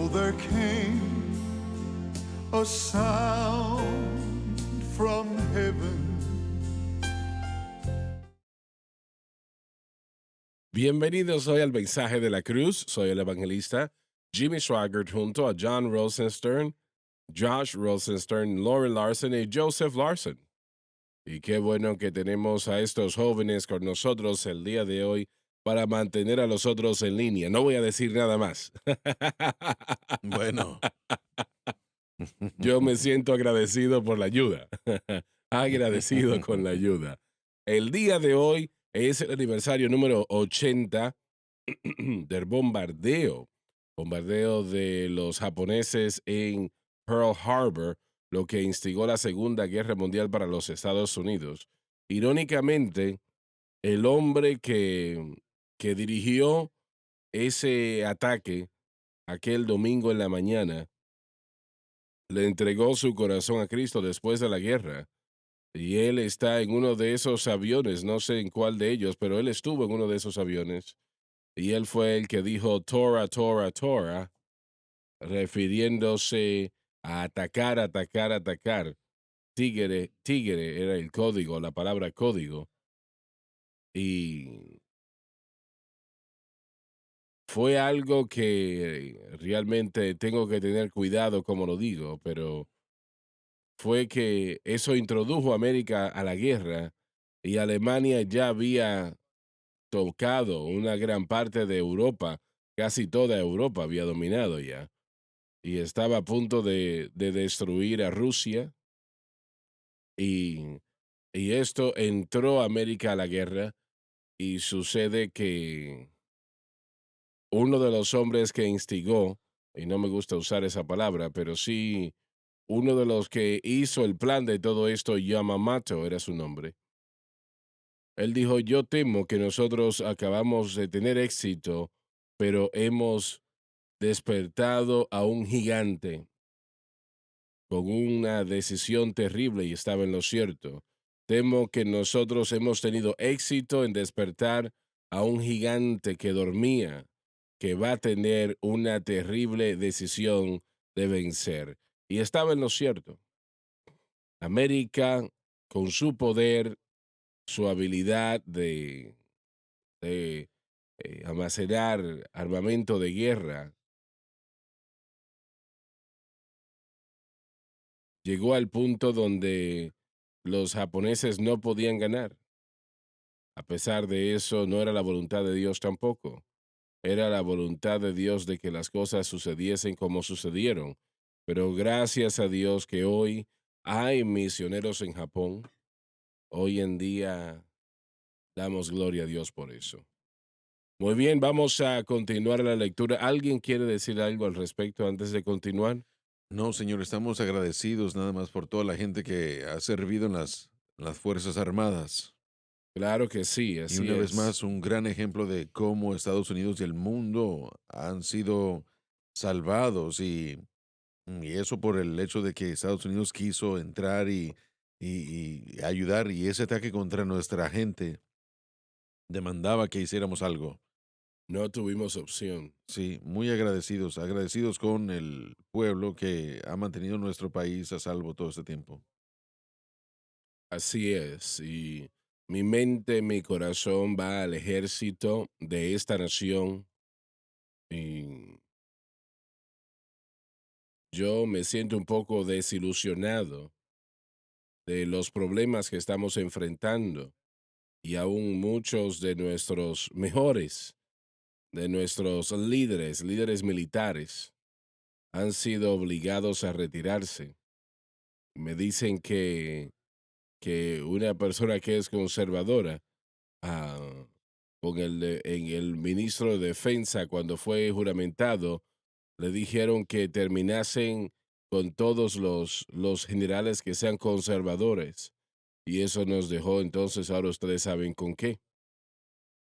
So there came a sound from heaven. Bienvenidos hoy al mensaje de la cruz. Soy el evangelista Jimmy Swaggart junto a John Rosenstern, Josh Rosenstern, Lori Larson y Joseph Larson. Y qué bueno que tenemos a estos jóvenes con nosotros el día de hoy para mantener a los otros en línea. No voy a decir nada más. Bueno. Yo me siento agradecido por la ayuda. Agradecido con la ayuda. El día de hoy es el aniversario número 80 del bombardeo de los japoneses en Pearl Harbor, lo que instigó la Segunda Guerra Mundial para los Estados Unidos. Irónicamente, el hombre que dirigió ese ataque aquel domingo en la mañana le entregó su corazón a Cristo después de la guerra. Y él está en uno de esos aviones, no sé en cuál de ellos, pero él estuvo en uno de esos aviones. Y él fue el que dijo Tora, Tora, Tora, refiriéndose a atacar, atacar, atacar. Tigre, tigre era el código, la palabra código. Y fue algo que realmente tengo que tener cuidado como lo digo, pero fue que eso introdujo a América a la guerra y Alemania ya había tocado una gran parte de Europa, casi toda Europa había dominado ya, y estaba a punto de destruir a Rusia, y, y esto entró a América a la guerra, y sucede que uno de los hombres que instigó, y no me gusta usar esa palabra, pero sí, uno de los que hizo el plan de todo esto, Yamamoto era su nombre. Él dijo, yo temo que nosotros acabamos de tener éxito, pero hemos despertado a un gigante con una decisión terrible y estaba en lo cierto. Temo que nosotros hemos tenido éxito en despertar a un gigante que dormía, que va a tener una terrible decisión de vencer. Y estaba en lo cierto. América, con su poder, su habilidad de almacenar armamento de guerra, llegó al punto donde los japoneses no podían ganar. A pesar de eso, no era la voluntad de Dios tampoco. Era la voluntad de Dios de que las cosas sucediesen como sucedieron. Pero gracias a Dios que hoy hay misioneros en Japón. Hoy en día damos gloria a Dios por eso. Muy bien, vamos a continuar la lectura. ¿Alguien quiere decir algo al respecto antes de continuar? No, señor, estamos agradecidos nada más por toda la gente que ha servido en las Fuerzas Armadas. Claro que sí, Y así una vez es. más, un gran ejemplo de cómo Estados Unidos y el mundo han sido salvados y eso por el hecho de que Estados Unidos quiso entrar y ayudar y ese ataque contra nuestra gente demandaba que hiciéramos algo. No tuvimos opción. Sí, muy agradecidos, agradecidos con el pueblo que ha mantenido nuestro país a salvo todo este tiempo. Así es. Y mi mente, mi corazón va al ejército de esta nación. Y yo me siento un poco desilusionado de los problemas que estamos enfrentando. Y aún muchos de nuestros mejores, de nuestros líderes, líderes militares, han sido obligados a retirarse. Me dicen que una persona que es conservadora, ah, en el ministro de Defensa, cuando fue juramentado, le dijeron que terminasen con todos los generales que sean conservadores. Y eso nos dejó entonces, ahora ustedes saben con qué.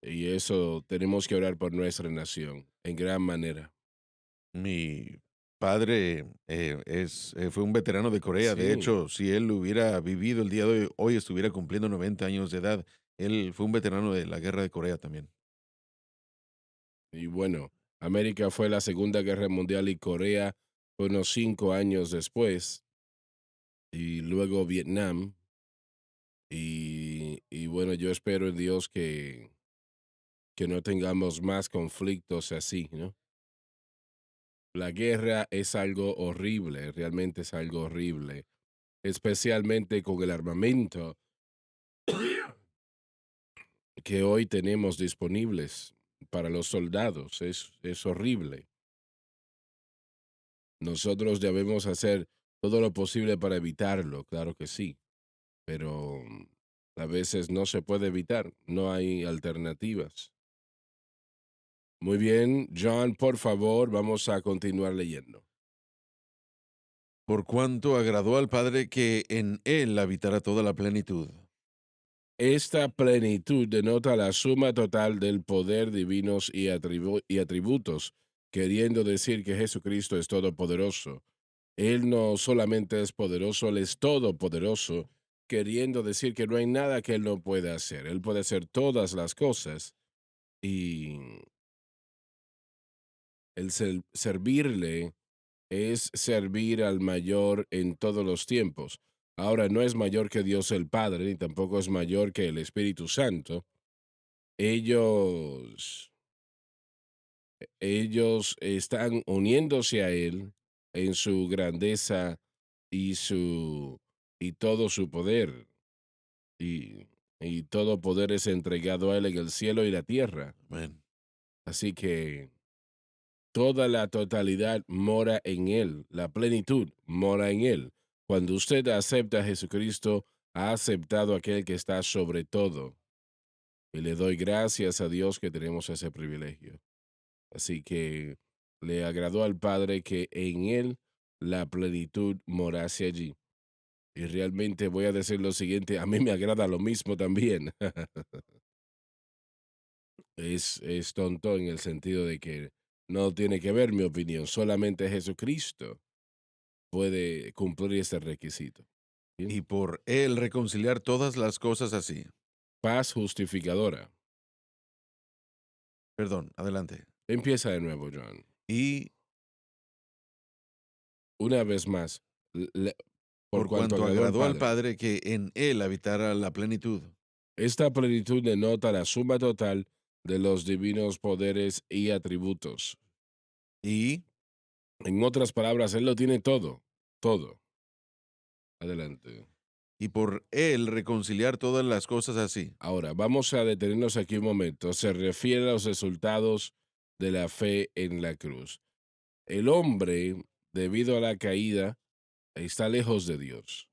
Y eso tenemos que orar por nuestra nación en gran manera. Mi padre fue un veterano de Corea. De Sí, hecho, si él hubiera vivido el día de hoy, hoy estuviera cumpliendo 90 años de edad. Él fue un veterano de la guerra de Corea también. y bueno, América fue la Segunda Guerra Mundial y Corea fue unos 5 años después, y luego Vietnam. Y bueno, yo espero en Dios que no tengamos más conflictos así, ¿no? La guerra es algo horrible, realmente es algo horrible, especialmente con el armamento que hoy tenemos disponibles para los soldados. Es horrible. Nosotros debemos hacer todo lo posible para evitarlo, claro que sí, pero a veces no se puede evitar, no hay alternativas. Muy bien, John, por favor, vamos a continuar leyendo. Por cuanto agradó al Padre que en él habitara toda la plenitud. Esta plenitud denota la suma total del poder divinos y atributos, queriendo decir que Jesucristo es todopoderoso. Él no solamente es poderoso, Él es todopoderoso, queriendo decir que no hay nada que Él no pueda hacer. Él puede hacer todas las cosas y servirle es servir al mayor en todos los tiempos. Ahora, no es mayor que Dios el Padre, ni tampoco es mayor que el Espíritu Santo. Ellos, ellos están uniéndose a Él en su grandeza y todo su poder. Y, y todo poder es entregado a Él en el cielo y la tierra. Amén. Así que toda la totalidad mora en Él, la plenitud mora en Él. Cuando usted acepta a Jesucristo, ha aceptado a aquel que está sobre todo. Y le doy gracias a Dios que tenemos ese privilegio. Así que le agradó al Padre que en Él la plenitud morase allí. Y realmente voy a decir lo siguiente, a mí me agrada lo mismo también. Es tonto en el sentido de que no tiene que ver mi opinión, solamente Jesucristo puede cumplir ese requisito. ¿Bien? Y por él reconciliar todas las cosas así. Paz justificadora. Perdón, adelante. Empieza de nuevo, John. Y Una vez más, por por cuanto cuanto agradó al agradó al Padre. Padre que en él habitara la plenitud. Esta plenitud denota la suma total de los divinos poderes y atributos. Y En otras palabras, Él lo tiene todo, todo. Adelante. por él reconciliar todas las cosas así. Ahora, vamos a detenernos aquí un momento. Se refiere a los resultados de la fe en la cruz. El hombre, debido a la caída, está lejos de Dios.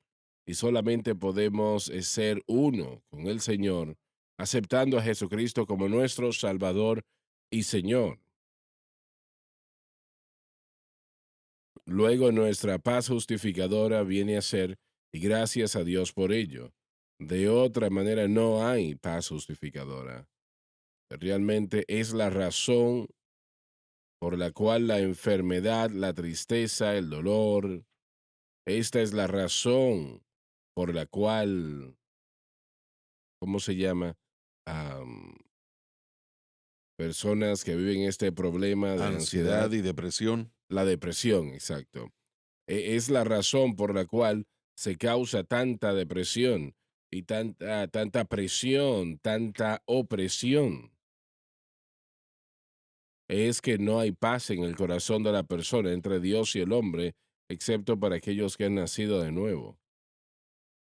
Y solamente podemos ser uno con el Señor, aceptando a Jesucristo como nuestro Salvador y Señor. Luego nuestra paz justificadora viene a ser, y gracias a Dios por ello. De otra manera no hay paz justificadora. Realmente es la razón por la cual la enfermedad, la tristeza, el dolor, esta es la razón por la cual, ¿cómo se llama? Am, Personas que viven este problema de Ansiedad ansiedad, y depresión. la depresión, exacto. Es la razón por la cual se causa tanta depresión y tanta presión, tanta opresión. Es que no hay paz en el corazón de la persona entre Dios y el hombre, excepto para aquellos que han nacido de nuevo.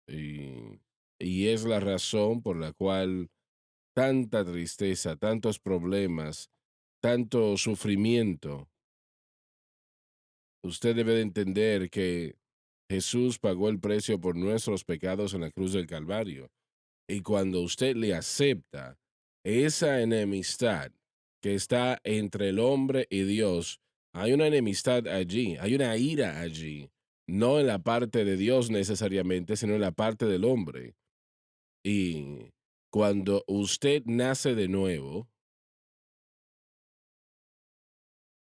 Y, y es la razón por la cual tanta tristeza, tantos problemas, tanto sufrimiento. Usted debe de entender que Jesús pagó el precio por nuestros pecados en la cruz del Calvario. Y cuando usted le acepta esa enemistad que está entre el hombre y Dios, hay una enemistad allí, hay una ira allí, no en la parte de Dios necesariamente, sino en la parte del hombre. Y cuando usted nace de nuevo,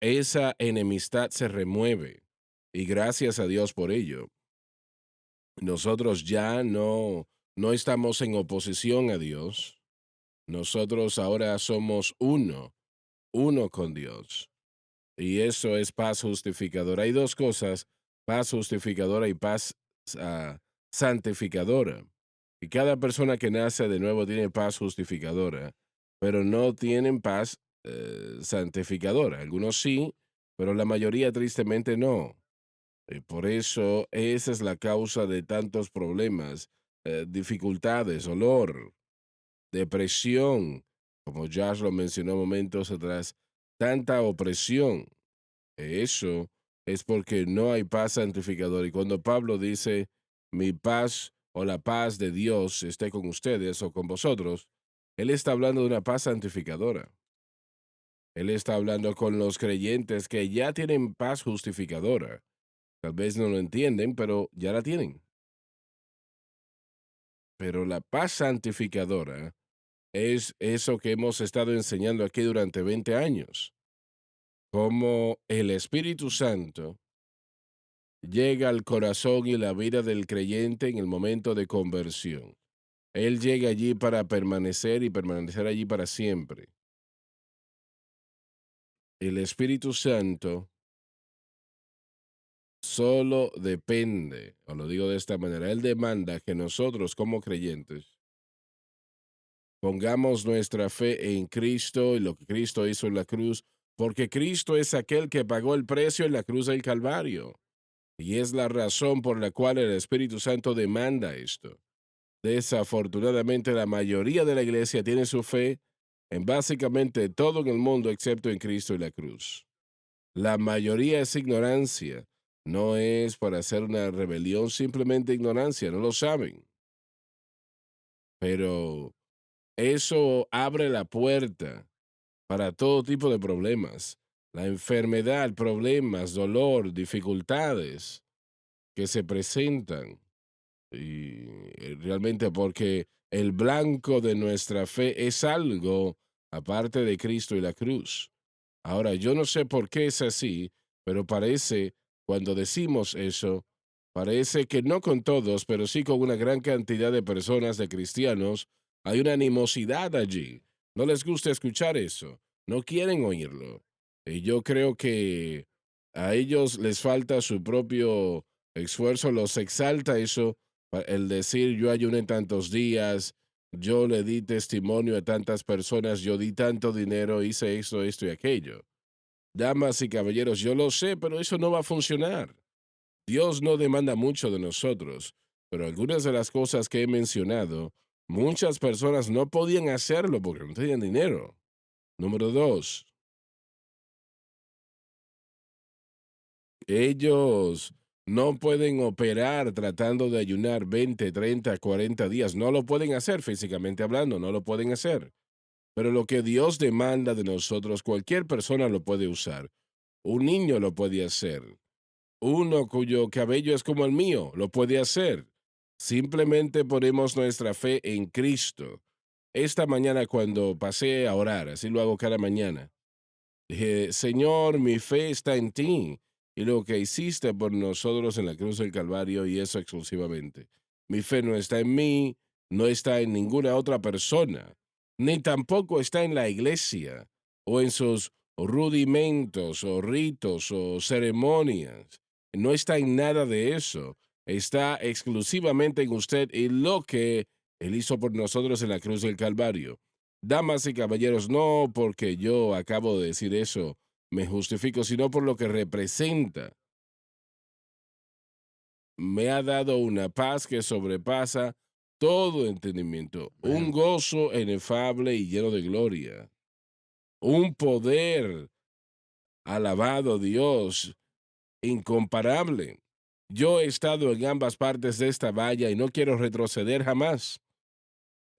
esa enemistad se remueve. Y gracias a Dios por ello. Nosotros ya no estamos en oposición a Dios. Nosotros ahora somos uno con Dios. Y eso es paz justificadora. Hay dos cosas, paz justificadora y paz ah, santificadora. Y cada persona que nace de nuevo tiene paz justificadora, pero no tienen paz santificadora. Algunos sí, pero la mayoría tristemente no. Y por eso esa es la causa de tantos problemas, dificultades, dolor, depresión, como Josh lo mencionó momentos atrás, tanta opresión. Eso es porque no hay paz santificadora. Y cuando Pablo dice, mi paz o la paz de Dios esté con ustedes o con vosotros, él está hablando de una paz santificadora. Él está hablando con los creyentes que ya tienen paz justificadora. Tal vez no lo entienden, pero ya la tienen. Pero la paz santificadora es eso que hemos estado enseñando aquí durante 20 años. Cómo el Espíritu Santo llega al corazón y la vida del creyente en el momento de conversión. Él llega allí para permanecer y permanecer allí para siempre. El Espíritu Santo solo depende, o lo digo de esta manera, Él demanda que nosotros como creyentes pongamos nuestra fe en Cristo y lo que Cristo hizo en la cruz, porque Cristo es aquel que pagó el precio en la cruz del Calvario. Y es la razón por la cual el Espíritu Santo demanda esto. Desafortunadamente, la mayoría de la iglesia tiene su fe en básicamente todo en el mundo excepto en Cristo y la cruz. La mayoría es ignorancia. No es para hacer una rebelión, simplemente ignorancia, no lo saben. Pero eso abre la puerta para todo tipo de problemas. La enfermedad, problemas, dolor, dificultades que se presentan. Y realmente porque el blanco de nuestra fe es algo aparte de Cristo y la cruz. Ahora, yo no sé por qué es así, pero parece, cuando decimos eso, parece que no con todos, pero sí con una gran cantidad de personas, de cristianos, hay una animosidad allí. No les gusta escuchar eso, no quieren oírlo. Y yo creo que a ellos les falta su propio esfuerzo, los exalta eso, el decir yo ayuné tantos días, yo le di testimonio a tantas personas, yo di tanto dinero, hice esto y aquello. Damas y caballeros, yo lo sé, pero eso no va a funcionar. Dios no demanda mucho de nosotros, pero algunas de las cosas que he mencionado, muchas personas no podían hacerlo porque no tenían dinero. Número dos, ellos no pueden operar tratando de ayunar 20, 30, 40 días. No lo pueden hacer físicamente hablando, no lo pueden hacer. Pero lo que Dios demanda de nosotros, cualquier persona lo puede usar. Un niño lo puede hacer. Uno cuyo cabello es como el mío lo puede hacer. Simplemente ponemos nuestra fe en Cristo. Esta mañana cuando pasé a orar, así lo hago cada mañana, dije, Señor, mi fe está en ti y lo que hiciste por nosotros en la cruz del Calvario y eso exclusivamente. Mi fe no está en mí, no está en ninguna otra persona, ni tampoco está en la iglesia o en sus rudimentos o ritos o ceremonias. No está en nada de eso. Está exclusivamente en usted y lo que Él hizo por nosotros en la cruz del Calvario. Damas y caballeros, no porque yo acabo de decir eso me justifico, sino por lo que representa. Me ha dado una paz que sobrepasa todo entendimiento, un Amén. gozo inefable y lleno de gloria, un poder, alabado Dios, incomparable. Yo he estado en ambas partes de esta valla y no quiero retroceder jamás.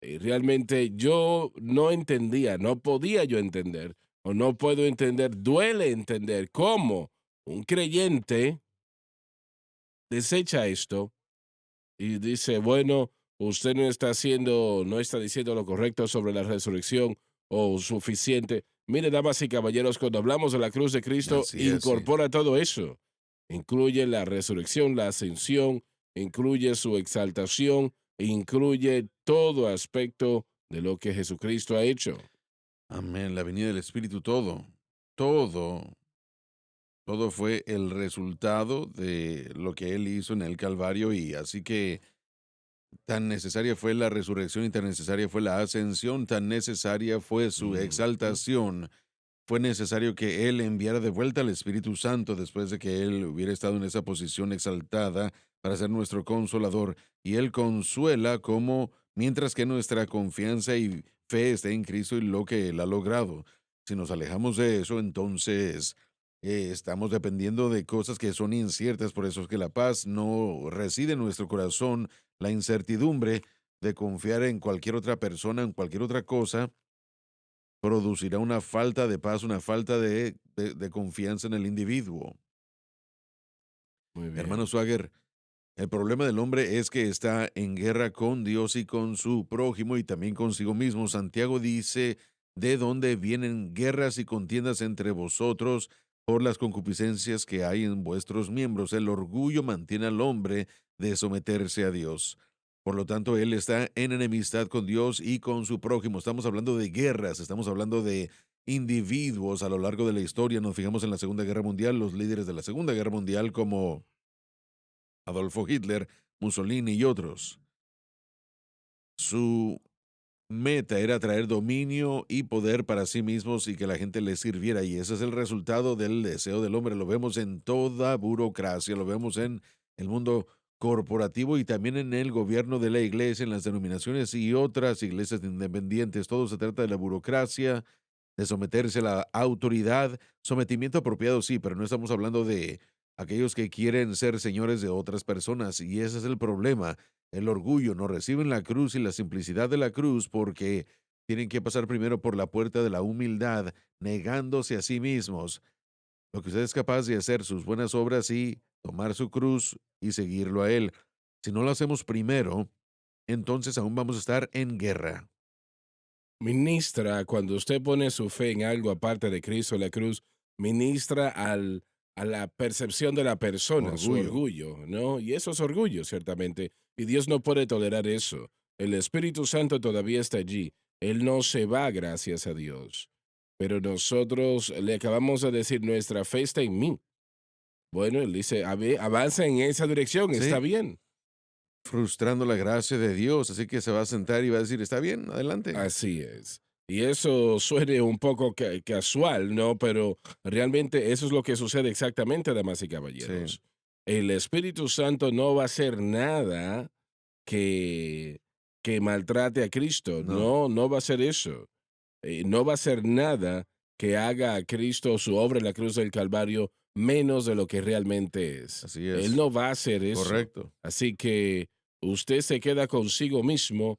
Y realmente yo no entendía, no podía yo entender, o no puedo entender, duele entender cómo un creyente desecha esto y dice, bueno, usted no está haciendo, no está diciendo lo correcto sobre la resurrección o suficiente. Mire, damas y caballeros, cuando hablamos de la cruz de Cristo, Así es, sí. incorpora todo eso. Incluye la resurrección, la ascensión, incluye su exaltación, incluye todo aspecto de lo que Jesucristo ha hecho. Amén. La venida del Espíritu, todo, todo. Todo fue el resultado de lo que él hizo en el Calvario y así que tan necesaria fue la resurrección y tan necesaria fue la ascensión, tan necesaria fue su Ujú. exaltación. Fue necesario que él enviara de vuelta al Espíritu Santo después de que él hubiera estado en esa posición exaltada para ser nuestro consolador. Y él consuela como mientras que nuestra confianza y fe esté en Cristo y lo que él ha logrado. Si nos alejamos de eso, entonces estamos dependiendo de cosas que son inciertas. Por eso es que la paz no reside en nuestro corazón, la incertidumbre de confiar en cualquier otra persona, en cualquier otra cosa producirá una falta de paz, una falta de confianza en el individuo. Muy Hermano bien. Swagger, el problema del hombre es que está en guerra con Dios y con su prójimo y también consigo mismo. Santiago dice, de dónde vienen guerras y contiendas entre vosotros por las concupiscencias que hay en vuestros miembros. El orgullo mantiene al hombre de someterse a Dios. Por lo tanto, él está en enemistad con Dios y con su prójimo. Estamos hablando de guerras, estamos hablando de individuos a lo largo de la historia. Nos fijamos en la Segunda Guerra Mundial, los líderes de la Segunda Guerra Mundial como Adolfo Hitler, Mussolini y otros. Su meta era traer dominio y poder para sí mismos y que la gente les sirviera. Y ese es el resultado del deseo del hombre. Lo vemos en toda burocracia, lo vemos en el mundo corporativo y también en el gobierno de la iglesia, en las denominaciones y otras iglesias independientes. Todo se trata de la burocracia, de someterse a la autoridad, sometimiento apropiado, sí, pero no estamos hablando de aquellos que quieren ser señores de otras personas, y ese es el problema, el orgullo, no reciben la cruz y la simplicidad de la cruz porque tienen que pasar primero por la puerta de la humildad, negándose a sí mismos, lo que usted es capaz de hacer, sus buenas obras y tomar su cruz y seguirlo a él. Si no lo hacemos primero, entonces aún vamos a estar en guerra. Ministra, cuando usted pone su fe en algo aparte de Cristo, la cruz, ministra a la percepción de la persona, su Orgullo. orgullo, ¿no? Y eso es orgullo, ciertamente. Y Dios no puede tolerar eso. El Espíritu Santo todavía está allí. Él no se va, gracias a Dios. Pero nosotros le acabamos de decir, nuestra fe está en mí. Bueno, él dice, avanza en esa dirección, está Sí, bien. frustrando la gracia de Dios, así que se va a sentar y va a decir, está bien, adelante. Así es. Y eso suene un poco casual, ¿no? Pero realmente eso es lo que sucede exactamente, damas y Sí, caballeros. El Espíritu Santo no va a hacer nada que, que maltrate a Cristo. no, No, no va a hacer eso. No va a hacer nada que haga a Cristo su obra en la cruz del Calvario menos de lo que realmente es. así Él es, no va a hacer eso. correcto. Así que usted se queda consigo mismo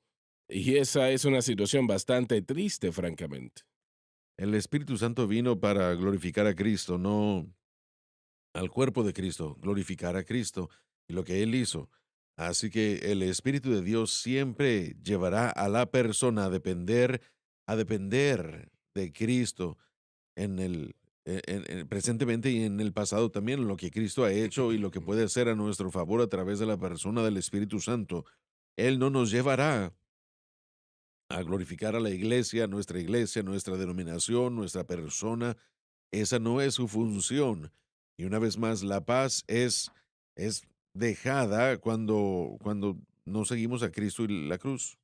y esa es una situación bastante triste, francamente. El Espíritu Santo vino para glorificar a Cristo, no al cuerpo de Cristo, glorificar a Cristo y lo que Él hizo. Así que el Espíritu de Dios siempre llevará a la persona a depender de Cristo en presentemente y en el pasado también, lo que Cristo ha hecho y lo que puede hacer a nuestro favor a través de la persona del Espíritu Santo. Él no nos llevará a glorificar a la iglesia, nuestra denominación, nuestra persona. Esa no es su función. Y una vez más, la paz es dejada cuando no seguimos a Cristo y la cruz.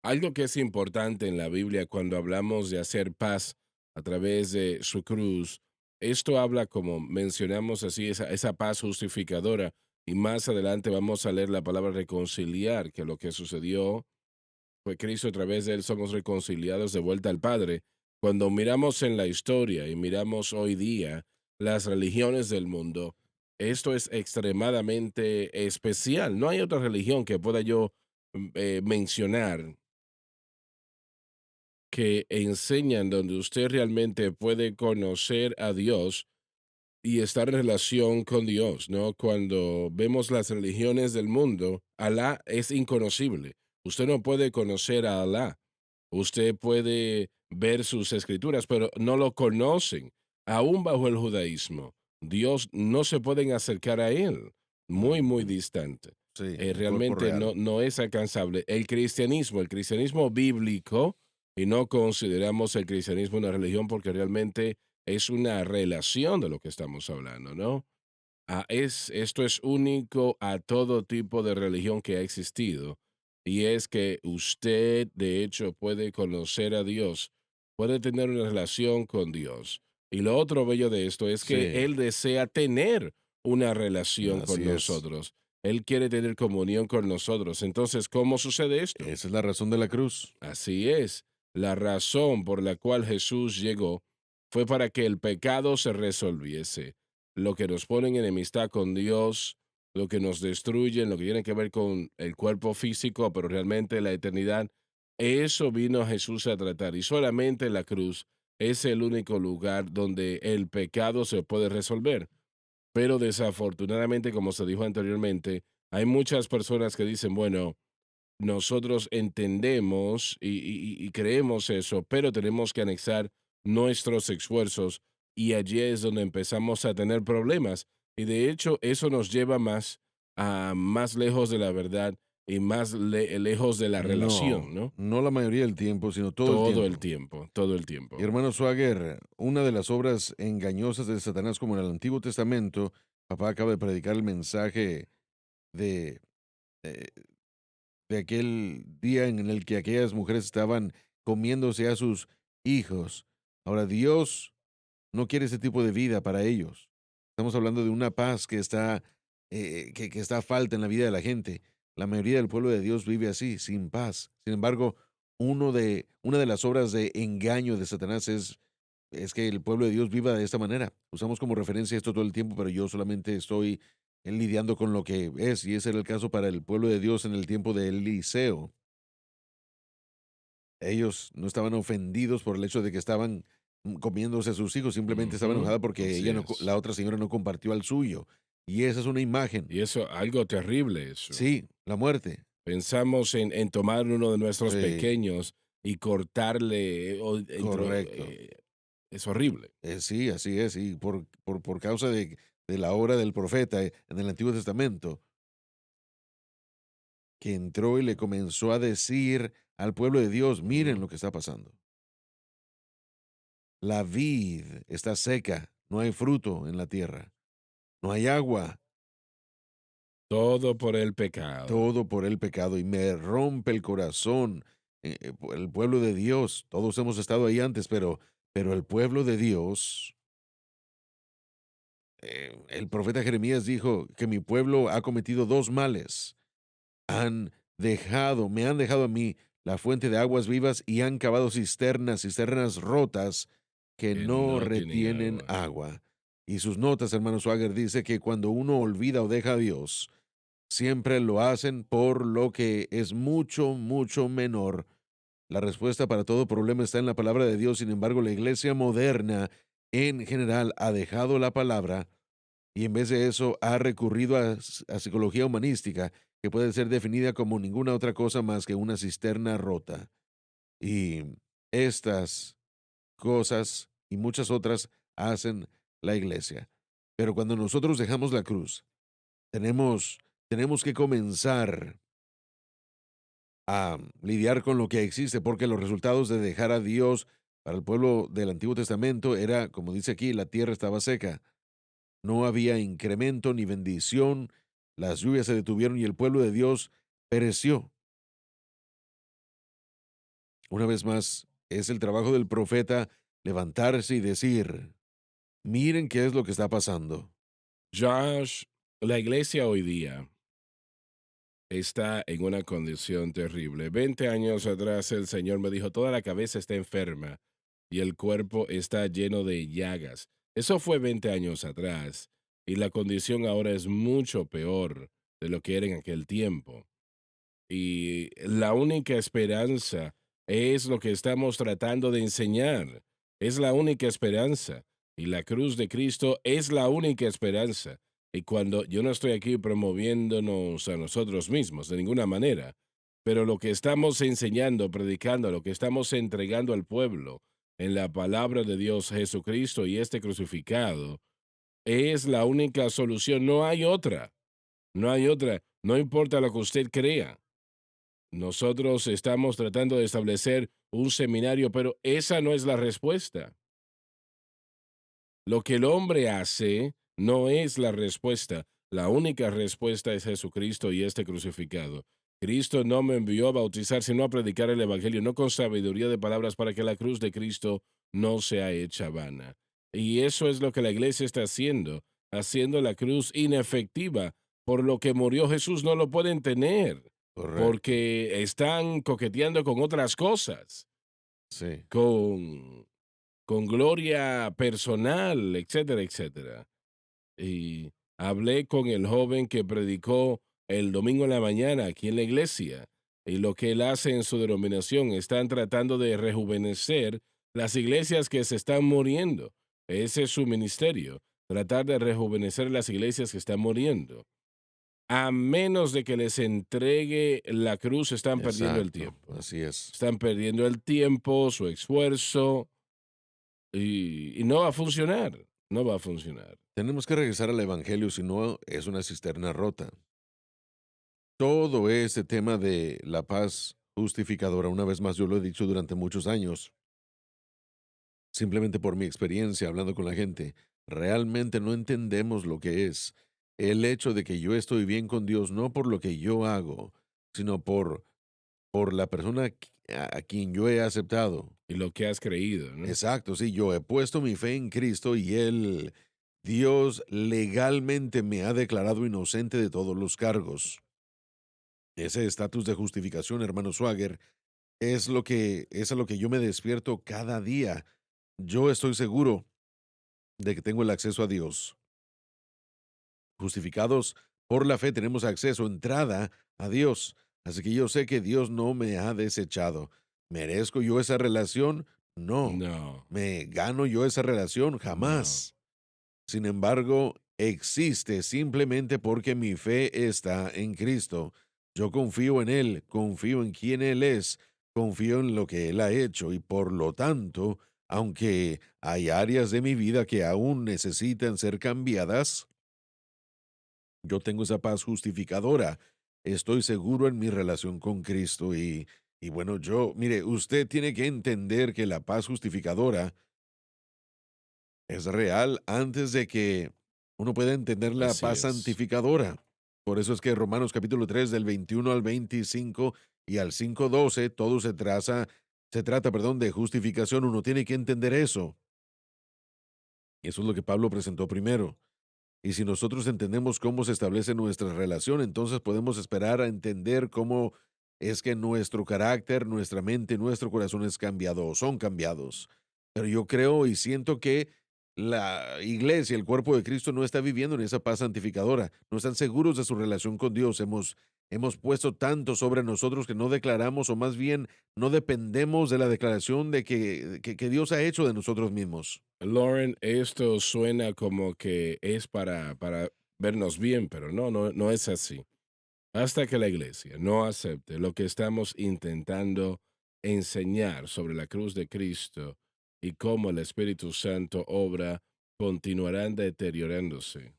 Algo que es importante en la Biblia cuando hablamos de hacer paz a través de su cruz, esto habla, como mencionamos así, esa paz justificadora. Y más adelante vamos a leer la palabra reconciliar, que lo que sucedió fue Cristo, a través de él somos reconciliados de vuelta al Padre. Cuando miramos en la historia y miramos hoy día las religiones del mundo, esto es extremadamente especial. No hay otra religión que pueda yo mencionar que enseñan donde usted realmente puede conocer a Dios y estar en relación con Dios, ¿no? Cuando vemos las religiones del mundo, Alá es inconocible. Usted no puede conocer a Alá. Usted puede ver sus escrituras, pero no lo conocen. Aún bajo el judaísmo, Dios no se pueden acercar a él. Muy, muy Ujú. distante. Sí, en cuerpo Realmente real. no es alcanzable. El cristianismo bíblico, y no consideramos el cristianismo una religión porque realmente es una relación de lo que estamos hablando, ¿no? Esto es único a todo tipo de religión que ha existido. Y es que usted, de hecho, puede conocer a Dios, puede tener una relación con Dios. Y lo otro bello de esto es que Sí, Él desea tener una relación con así es. nosotros. Él quiere tener comunión con nosotros. Entonces, ¿cómo sucede esto? Esa es la razón de la cruz. Así es. La razón por la cual Jesús llegó fue para que el pecado se resolviese. Lo que nos pone en enemistad con Dios, lo que nos destruye, lo que tiene que ver con el cuerpo físico, pero realmente la eternidad, eso vino Jesús a tratar. Y solamente la cruz es el único lugar donde el pecado se puede resolver. Pero desafortunadamente, como se dijo anteriormente, hay muchas personas que dicen, bueno, nosotros entendemos y creemos eso, pero tenemos que anexar nuestros esfuerzos y allí es donde empezamos a tener problemas. Y de hecho, eso nos lleva más a más lejos de la verdad y más lejos de la No, relación, ¿no? no la mayoría del tiempo, sino todo el Todo el tiempo. tiempo, todo el Y tiempo. hermano Swagger, una de las obras engañosas de Satanás, como en el Antiguo Testamento, papá acaba de predicar el mensaje de, eh, de aquel día en el que aquellas mujeres estaban comiéndose a sus hijos. Ahora, Dios no quiere ese tipo de vida para ellos. Estamos hablando de una paz que está, que está a falta en la vida de la gente. La mayoría del pueblo de Dios vive así, sin paz. Sin embargo, una de las obras de engaño de Satanás es que el pueblo de Dios viva de esta manera. Usamos como referencia esto todo el tiempo, pero yo solamente estoy lidiando con lo que es, y ese era el caso para el pueblo de Dios en el tiempo de Eliseo. Ellos no estaban ofendidos por el hecho de que estaban comiéndose a sus hijos, simplemente estaban Ujú, enojados porque así ella no, es. la otra señora no compartió al suyo. Y esa es una imagen. Y eso, algo terrible eso. Sí, la muerte. Pensamos en tomar uno de nuestros Sí, pequeños y cortarle, correcto. es horrible. Sí, así es. Y por causa de la obra del profeta en el Antiguo Testamento, que entró y le comenzó a decir al pueblo de Dios, miren Ujú. lo que está pasando. La vid está seca, no hay fruto en la tierra, no hay agua, Todo por el pecado. todo por el pecado, y me rompe el corazón. Por el pueblo de Dios, todos hemos estado ahí antes, pero el pueblo de Dios, el profeta Jeremías dijo que mi pueblo ha cometido dos males. Me han dejado a mí la fuente de aguas vivas y han cavado cisternas, cisternas rotas que Que no no tienen retienen agua. agua. Y sus notas, hermano Swagger, dice que cuando uno olvida o deja a Dios, siempre lo hacen por lo que es mucho, mucho menor. La respuesta para todo problema está en la palabra de Dios. Sin embargo, la iglesia moderna en general ha dejado la palabra y en vez de eso ha recurrido a psicología humanística, que puede ser definida como ninguna otra cosa más que una cisterna rota. Y estas cosas y muchas otras hacen la iglesia. Pero cuando nosotros dejamos la cruz, tenemos, tenemos que comenzar a lidiar con lo que existe, porque los resultados de dejar a Dios para el pueblo del Antiguo Testamento era, como dice aquí, la tierra estaba seca, no había incremento ni bendición, las lluvias se detuvieron y el pueblo de Dios pereció. Una vez más, es el trabajo del profeta levantarse y decir, miren qué es lo que está pasando. Josh, la iglesia hoy día está en una condición terrible. 20 años atrás el Señor me dijo, toda la cabeza está enferma y el cuerpo está lleno de llagas. Eso fue 20 años atrás y la condición ahora es mucho peor de lo que era en aquel tiempo. Y la única esperanza es lo que estamos tratando de enseñar. Es la única esperanza. Y la cruz de Cristo es la única esperanza. Y cuando yo no estoy aquí promoviéndonos a nosotros mismos de ninguna manera, pero lo que estamos enseñando, predicando, lo que estamos entregando al pueblo en la palabra de Dios Jesucristo y este crucificado, es la única solución. No hay otra. No hay otra. No importa lo que usted crea. Nosotros estamos tratando de establecer un seminario, pero esa no es la respuesta. Lo que el hombre hace no es la respuesta. La única respuesta es Jesucristo y este crucificado. Cristo no me envió a bautizar, sino a predicar el Evangelio, no con sabiduría de palabras, para que la cruz de Cristo no sea hecha vana. Y eso es lo que la iglesia está haciendo la cruz inefectiva. Por lo que murió Jesús no lo pueden tener, Correcto. porque están coqueteando con otras cosas, Sí. con, con gloria personal, etcétera, etcétera. Y hablé con el joven que predicó el domingo en la mañana aquí en la iglesia. Y lo que él hace en su denominación, están tratando de rejuvenecer las iglesias que se están muriendo. Ese es su ministerio, tratar de rejuvenecer las iglesias que están muriendo. A menos de que les entregue la cruz, están perdiendo el Exacto. tiempo. Así es. Están perdiendo el tiempo, su esfuerzo, y no va a funcionar. No va a funcionar. Tenemos que regresar al Evangelio, si no es una cisterna rota. Todo ese tema de la paz justificadora, una vez más yo lo he dicho durante muchos años, simplemente por mi experiencia hablando con la gente, realmente no entendemos lo que es el hecho de que yo estoy bien con Dios, no por lo que yo hago, sino por la persona a quien yo he aceptado. Y lo que has creído, ¿no? Exacto, sí, yo he puesto mi fe en Cristo y Él, Dios legalmente me ha declarado inocente de todos los cargos. Ese estatus de justificación, hermano Swagger, es a lo que yo me despierto cada día. Yo estoy seguro de que tengo el acceso a Dios. Justificados por la fe tenemos acceso, entrada a Dios. Así que yo sé que Dios no me ha desechado. ¿Merezco yo esa relación? No. No, ¿Me gano yo esa relación? no. Jamás. Sin embargo, existe simplemente porque mi fe está en Cristo. Yo confío en Él, confío en quién Él es, confío en lo que Él ha hecho y por lo tanto, aunque hay áreas de mi vida que aún necesitan ser cambiadas, yo tengo esa paz justificadora. Estoy seguro en mi relación con Cristo y bueno, mire, usted tiene que entender que la paz justificadora es real antes de que uno pueda entender la Así paz es. santificadora. Por eso es que Romanos capítulo 3 del 21 al 25 y al 5:12 todo se trata, perdón, de justificación. Uno tiene que entender eso. Y eso es lo que Pablo presentó primero. Y si nosotros entendemos cómo se establece nuestra relación, entonces podemos esperar a entender cómo es que nuestro carácter, nuestra mente, nuestro corazón es cambiado o son cambiados. Pero yo creo y siento que la iglesia, el cuerpo de Cristo, no está viviendo en esa paz santificadora. No están seguros de su relación con Dios. Hemos puesto tanto sobre nosotros que no declaramos, o más bien no dependemos de la declaración que Dios ha hecho de nosotros mismos. Lauren, esto suena como que es para vernos bien, pero no es así. Hasta que la iglesia no acepte lo que estamos intentando enseñar sobre la cruz de Cristo y cómo el Espíritu Santo obra, continuarán deteriorándose.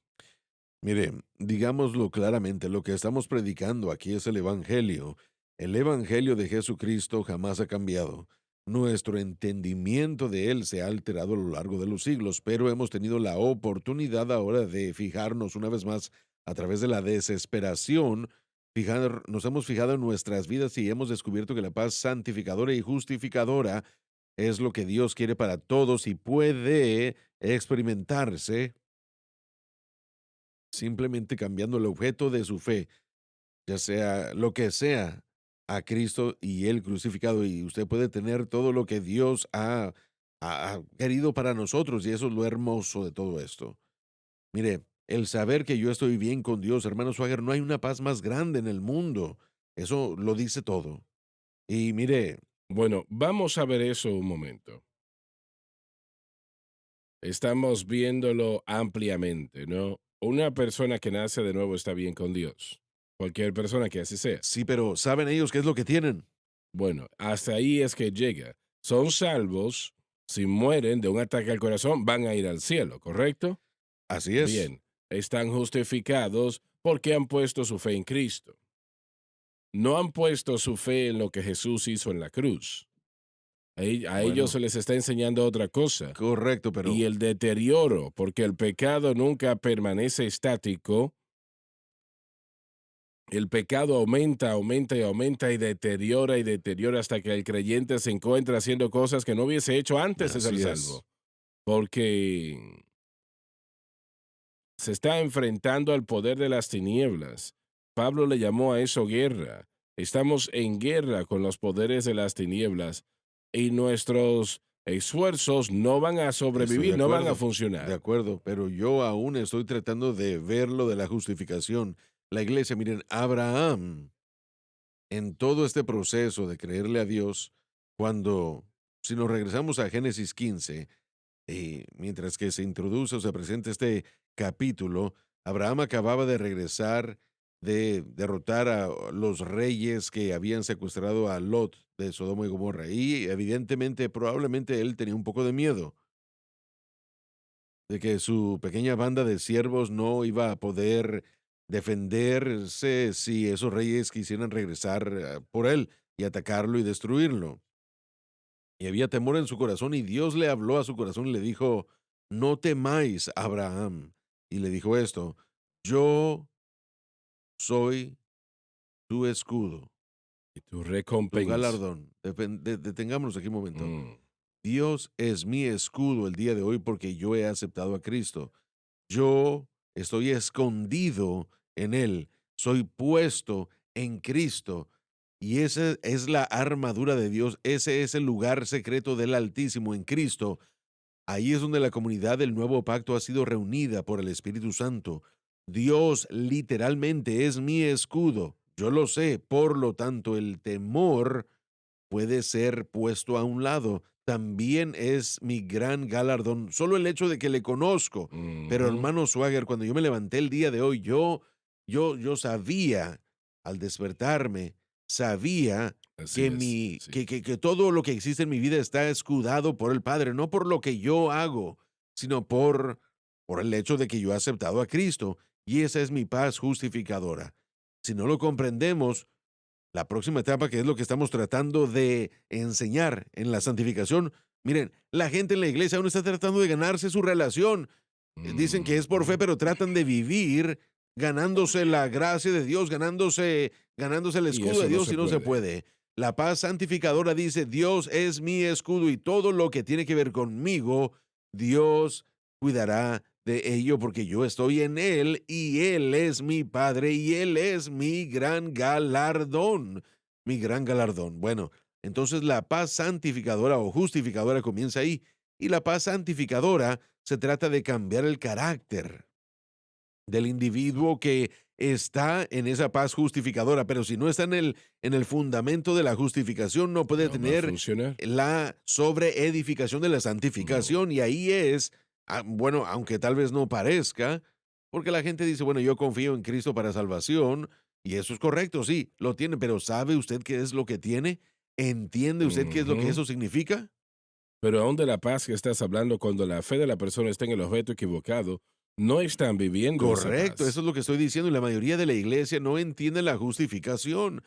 Mire, digámoslo claramente, lo que estamos predicando aquí es el Evangelio. El Evangelio de Jesucristo jamás ha cambiado. Nuestro entendimiento de él se ha alterado a lo largo de los siglos, pero hemos tenido la oportunidad ahora de fijarnos una vez más a través de la desesperación. Nos hemos fijado en nuestras vidas y hemos descubierto que la paz santificadora y justificadora es lo que Dios quiere para todos y puede experimentarse simplemente cambiando el objeto de su fe, ya sea lo que sea, a Cristo y Él crucificado. Y usted puede tener todo lo que Dios ha querido para nosotros, y eso es lo hermoso de todo esto. Mire, el saber que yo estoy bien con Dios, hermano Swagger, no hay una paz más grande en el mundo. Eso lo dice todo. Y mire, Bueno, vamos a ver eso un momento. Estamos viéndolo ampliamente, ¿no? Una persona que nace de nuevo está bien con Dios. Cualquier persona que así sea. sí, pero ¿saben ellos qué es lo que tienen? Bueno, hasta ahí es que llega. Son salvos. Si mueren de un ataque al corazón, van a ir al cielo, ¿correcto? Así es. Bien, están justificados porque han puesto su fe en Cristo. No han puesto su fe en lo que Jesús hizo en la cruz. A ellos Bueno, se les está enseñando otra cosa. correcto, Y pero el deterioro, porque el pecado nunca permanece estático. El pecado aumenta, aumenta y aumenta y deteriora hasta que el creyente se encuentra haciendo cosas que no hubiese hecho antes de ser así es. salvo, porque se está enfrentando al poder de las tinieblas. Pablo le llamó a eso guerra. Estamos en guerra con los poderes de las tinieblas y nuestros esfuerzos no van a Estoy sobrevivir, no van a de funcionar. acuerdo, pero yo aún estoy tratando de ver lo de la justificación. La iglesia, miren, Abraham, en todo este proceso de creerle a Dios, cuando, si nos regresamos a Génesis 15, mientras que se introduce o se presenta este capítulo, Abraham acababa de regresar de derrotar a los reyes que habían secuestrado a Lot de Sodoma y Gomorra. Y evidentemente, probablemente él tenía un poco de miedo de que su pequeña banda de siervos no iba a poder defenderse si esos reyes quisieran regresar por él y atacarlo y destruirlo. Y había temor en su corazón y Dios le habló a su corazón y le dijo, no temáis, Abraham. Y le dijo esto, yo soy tu escudo, Y tu tu recompensa. galardón. Detengámonos aquí un momento. Mm, Dios es mi escudo el día de hoy porque yo he aceptado a Cristo. Yo estoy escondido en Él, soy puesto en Cristo. Y esa es la armadura de Dios, ese es el lugar secreto del Altísimo en Cristo. Ahí es donde la comunidad del nuevo pacto ha sido reunida por el Espíritu Santo. Dios literalmente es mi escudo. Yo lo sé, por lo tanto el temor puede ser puesto a un lado. También es mi gran galardón, solo el hecho de que le conozco. Pero ujú. hermano Swagger, cuando yo me levanté el día de hoy, yo sabía, al despertarme, sabía Así que, es, sí. que todo lo que existe en mi vida está escudado por el Padre, no por lo que yo hago, sino por el hecho de que yo he aceptado a Cristo. Y esa es mi paz justificadora. Si no lo comprendemos, la próxima etapa, que es lo que estamos tratando de enseñar en la santificación. Miren, la gente en la iglesia aún está tratando de ganarse su relación. Dicen que es por fe, Ujú. pero tratan de vivir ganándose la gracia de Dios, ganándose el Y escudo de eso no Dios se y no se puede. puede. La paz santificadora dice, Dios es mi escudo y todo lo que tiene que ver conmigo, Dios cuidará de ello porque yo estoy en Él y Él es mi Padre y Él es mi gran galardón, mi gran galardón. Bueno, entonces la paz santificadora o justificadora comienza ahí y la paz santificadora se trata de cambiar el carácter del individuo que está en esa paz justificadora, pero si no está en el fundamento de la justificación, no puede No va a tener funcionar. la sobreedificación de la No. santificación. Y ahí es, bueno, aunque tal vez no parezca, porque la gente dice, bueno, yo confío en Cristo para salvación, y eso es correcto, sí, lo tiene, pero ¿sabe usted qué es lo que tiene? ¿Entiende usted qué es lo que Ujú. eso significa? Pero aún de la paz que estás hablando, cuando la fe de la persona está en el objeto equivocado, no están viviendo esa Correcto, eso paz. es lo que estoy diciendo, y la mayoría de la iglesia no entiende la justificación.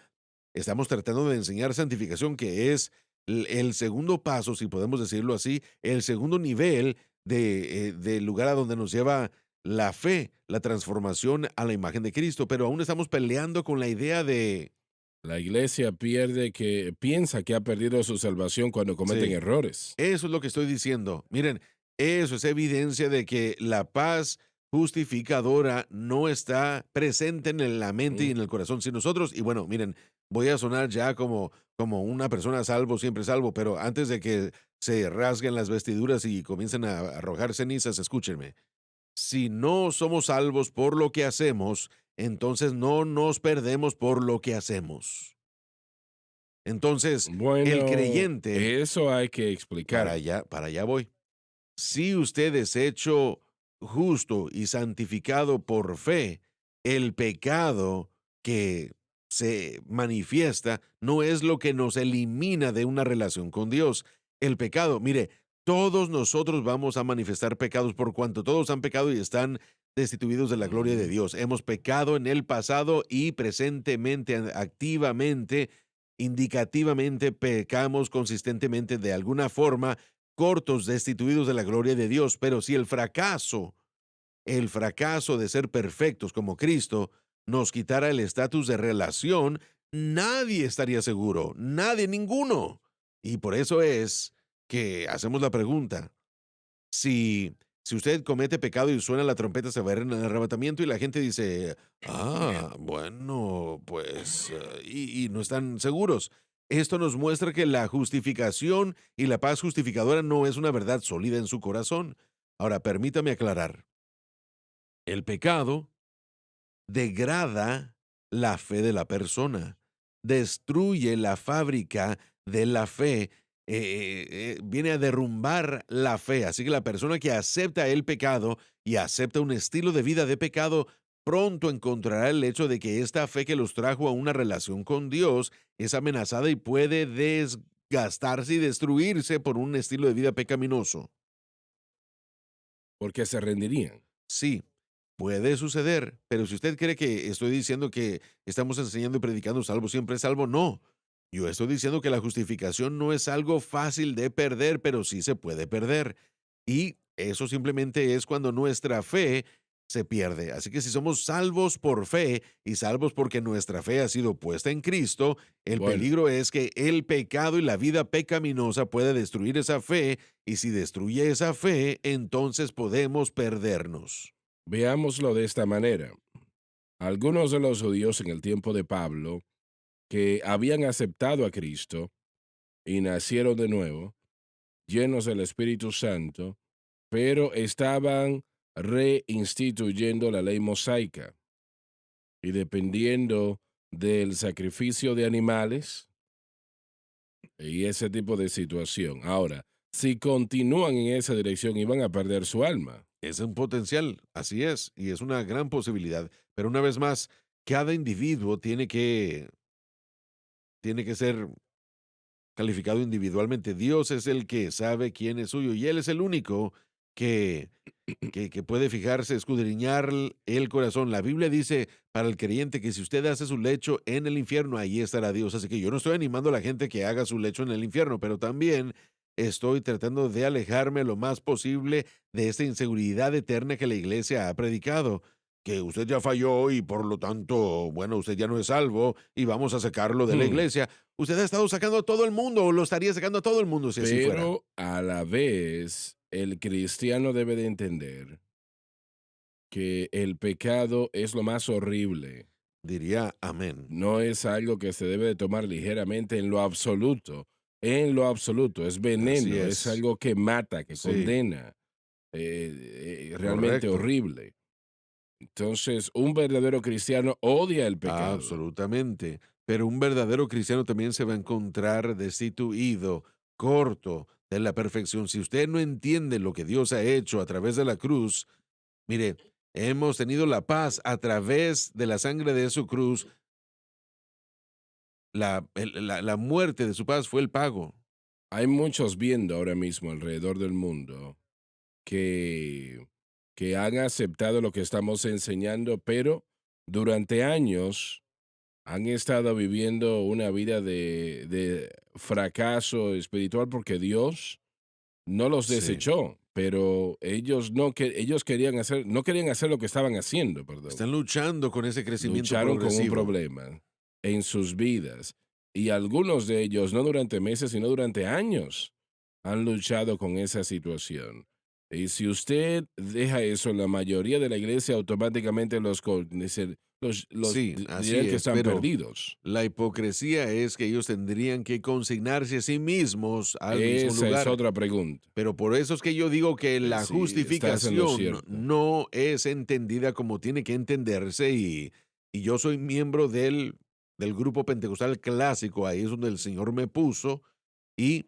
Estamos tratando de enseñar santificación, que es el segundo paso, si podemos decirlo así, el segundo nivel del lugar a donde nos lleva la fe, la transformación a la imagen de Cristo, pero aún estamos peleando con la idea de, La iglesia piensa que ha perdido su salvación cuando cometen sí, errores. eso es lo que estoy diciendo. Miren, eso es evidencia de que la paz justificadora no está presente en la mente y Mm. en el corazón. Si nosotros, y bueno, miren, voy a sonar ya como una persona salvo, siempre salvo, pero antes de que se rasguen las vestiduras y comiencen a arrojar cenizas, escúchenme. Si no somos salvos por lo que hacemos, entonces no nos perdemos por lo que hacemos. Entonces, el Bueno, creyente, eso hay que explicarlo. para allá voy. Si usted es hecho justo y santificado por fe, el pecado que se manifiesta no es lo que nos elimina de una relación con Dios. El pecado, mire, todos nosotros vamos a manifestar pecados por cuanto todos han pecado y están destituidos de la gloria de Ujú. Dios. Hemos pecado en el pasado y presentemente, activamente, indicativamente pecamos consistentemente de alguna forma, cortos, destituidos de la gloria de Dios. Pero si el fracaso de ser perfectos como Cristo, nos quitara el estatus de relación, nadie estaría seguro, nadie, ninguno. Y por eso es que hacemos la pregunta, si usted comete pecado y suena la trompeta, se va a ir en el arrebatamiento y la gente dice, bueno, pues, y no están seguros. Esto nos muestra que la justificación y la paz justificadora no es una verdad sólida en su corazón. Ahora, permítame aclarar. El pecado degrada la fe de la persona, destruye la fábrica de la fe, viene a derrumbar la fe. Así que la persona que acepta el pecado y acepta un estilo de vida de pecado, pronto encontrará el hecho de que esta fe que los trajo a una relación con Dios es amenazada y puede desgastarse y destruirse por un estilo de vida pecaminoso. porque se rendirían. Sí, puede suceder, pero si usted cree que estoy diciendo que estamos enseñando y predicando salvo siempre es salvo, no. Yo estoy diciendo que la justificación no es algo fácil de perder, pero sí se puede perder. Y eso simplemente es cuando nuestra fe se pierde. Así que si somos salvos por fe y salvos porque nuestra fe ha sido puesta en Cristo, el Bueno, peligro es que el pecado y la vida pecaminosa puede destruir esa fe, y si destruye esa fe, entonces podemos perdernos. veámoslo de esta manera. Algunos de los judíos en el tiempo de Pablo que habían aceptado a Cristo y nacieron de nuevo, llenos del Espíritu Santo, pero estaban reinstituyendo la ley mosaica y dependiendo del sacrificio de animales y ese tipo de situación. Ahora, si continúan en esa dirección, iban a perder su alma. Es un potencial, así es, y es una gran posibilidad. Pero una vez más, cada individuo tiene que ser calificado individualmente. Dios es el que sabe quién es suyo y Él es el único que, que puede fijarse, escudriñar el corazón. La Biblia dice para el creyente que si usted hace su lecho en el infierno, ahí estará Dios. Así que yo no estoy animando a la gente que haga su lecho en el infierno, pero también estoy tratando de alejarme lo más posible de esta inseguridad eterna que la iglesia ha predicado. Que usted ya falló y por lo tanto, bueno, usted ya no es salvo y vamos a sacarlo de la Hmm. iglesia. Usted ha estado sacando a todo el mundo, o lo estaría sacando a todo el mundo si así fuera. Pero a la vez, el cristiano debe de entender que el pecado es lo más horrible. Diría amén. No es algo que se debe de tomar ligeramente en lo absoluto. En lo absoluto. Es Así veneno, es es. algo que mata, que Sí, condena. Realmente correcto. horrible. Entonces, un verdadero cristiano odia el pecado. Absolutamente. Pero un verdadero cristiano también se va a encontrar destituido, corto de la perfección. Si usted no entiende lo que Dios ha hecho a través de la cruz, mire, hemos tenido la paz a través de la sangre de su cruz. La muerte de su paz fue el pago. Hay muchos viendo ahora mismo alrededor del mundo que, que han aceptado lo que estamos enseñando, pero durante años han estado viviendo una vida de fracaso espiritual porque Dios no los Sí. desechó, pero ellos no que ellos querían hacer, no querían hacer lo que estaban haciendo, perdón. Están luchando con ese crecimiento Lucharon con un progresivo. problema en sus vidas y algunos de ellos, no durante meses, sino durante años, han luchado con esa situación. Y si usted deja eso, la mayoría de la iglesia automáticamente Sí, así dirán que es, están pero perdidos. la hipocresía es que ellos tendrían que consignarse a sí mismos al mismo Esa es lugar. otra pregunta. Pero por eso es que yo digo que la Sí, estás en lo justificación cierto. no es entendida como tiene que entenderse, y yo soy miembro del grupo pentecostal clásico, ahí es donde el Señor me puso, y